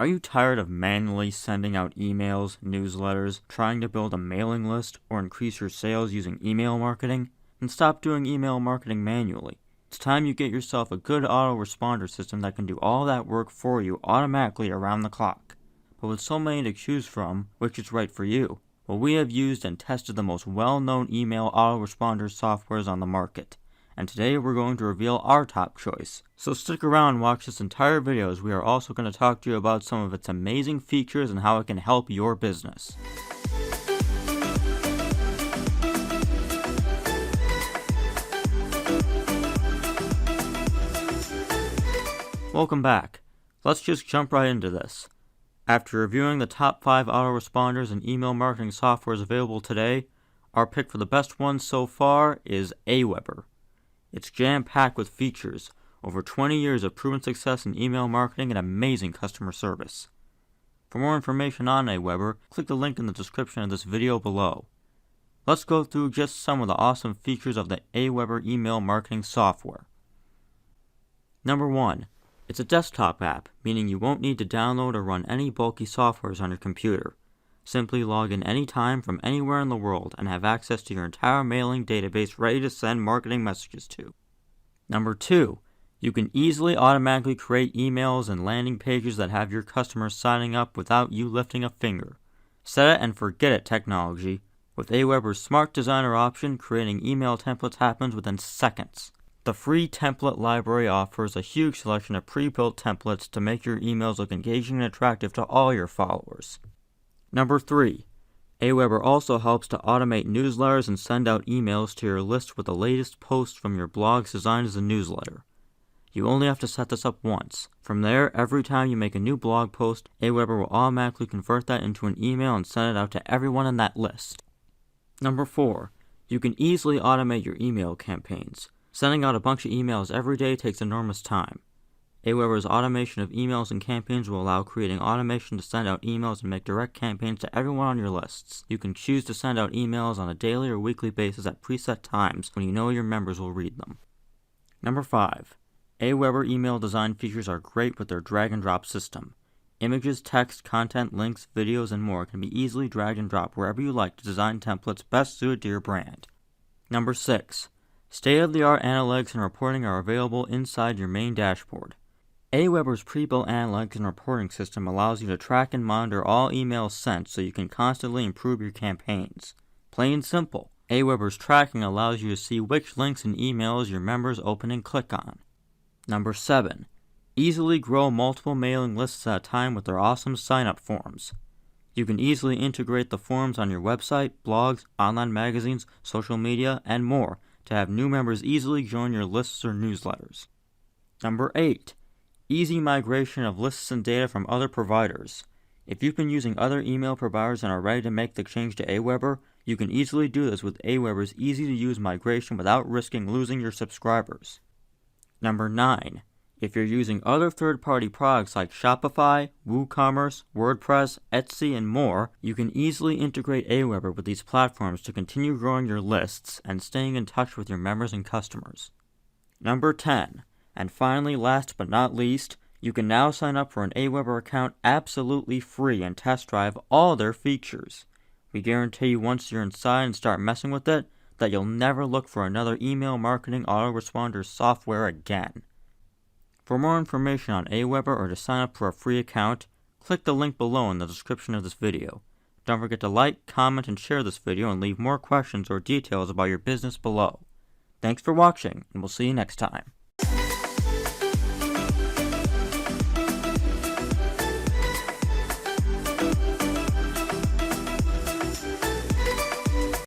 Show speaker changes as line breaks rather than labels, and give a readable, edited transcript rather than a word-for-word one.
Are you tired of manually sending out emails, newsletters, trying to build a mailing list, or increase your sales using email marketing? Then stop doing email marketing manually. It's time you get yourself a good autoresponder system that can do all that work for you automatically around the clock. But with so many to choose from, which is right for you? Well, we have used and tested the most well-known email autoresponder softwares on the market. And today we're going to reveal our top choice. So stick around and watch this entire video, as we are also going to talk to you about some of its amazing features and how it can help your business. Welcome back. Let's just jump right into this. After reviewing the top 5 autoresponders and email marketing softwares available today, our pick for the best one so far is Aweber. It's jam-packed with features, over 20 years of proven success in email marketing, and amazing customer service. For more information on Aweber, click the link in the description of this video below. Let's go through just some of the awesome features of the Aweber email marketing software. Number 1. It's a desktop app, meaning you won't need to download or run any bulky softwares on your computer. Simply log in anytime from anywhere in the world and have access to your entire mailing database ready to send marketing messages to. Number 2. You can easily automatically create emails and landing pages that have your customers signing up without you lifting a finger. Set it and forget it technology. With Aweber's Smart Designer option, creating email templates happens within seconds. The free template library offers a huge selection of pre-built templates to make your emails look engaging and attractive to all your followers. Number 3. Aweber also helps to automate newsletters and send out emails to your list with the latest posts from your blogs designed as a newsletter. You only have to set this up once. From there, every time you make a new blog post, Aweber will automatically convert that into an email and send it out to everyone in that list. Number 4. You can easily automate your email campaigns. Sending out a bunch of emails every day takes enormous time. Aweber's automation of emails and campaigns will allow creating automation to send out emails and make direct campaigns to everyone on your lists. You can choose to send out emails on a daily or weekly basis at preset times when you know your members will read them. Number 5. Aweber email design features are great with their drag and drop system. Images, text, content, links, videos, and more can be easily dragged and dropped wherever you like to design templates best suited to your brand. Number 6. State-of-the-art analytics and reporting are available inside your main dashboard. Aweber's pre-built analytics and reporting system allows you to track and monitor all emails sent so you can constantly improve your campaigns. Plain and simple, Aweber's tracking allows you to see which links and emails your members open and click on. Number 7. Easily grow multiple mailing lists at a time with their awesome sign-up forms. You can easily integrate the forms on your website, blogs, online magazines, social media, and more to have new members easily join your lists or newsletters. Number 8. Easy migration of lists and data from other providers. If you've been using other email providers and are ready to make the change to Aweber, you can easily do this with Aweber's easy-to-use migration without risking losing your subscribers. Number 9. If you're using other third-party products like Shopify, WooCommerce, WordPress, Etsy, and more, you can easily integrate Aweber with these platforms to continue growing your lists and staying in touch with your members and customers. Number 10. And finally, last but not least, you can now sign up for an Aweber account absolutely free and test drive all their features. We guarantee you once you're inside and start messing with it, that you'll never look for another email marketing autoresponder software again. For more information on Aweber or to sign up for a free account, click the link below in the description of this video. Don't forget to like, comment, and share this video and leave more questions or details about your business below. Thanks for watching, and we'll see you next time.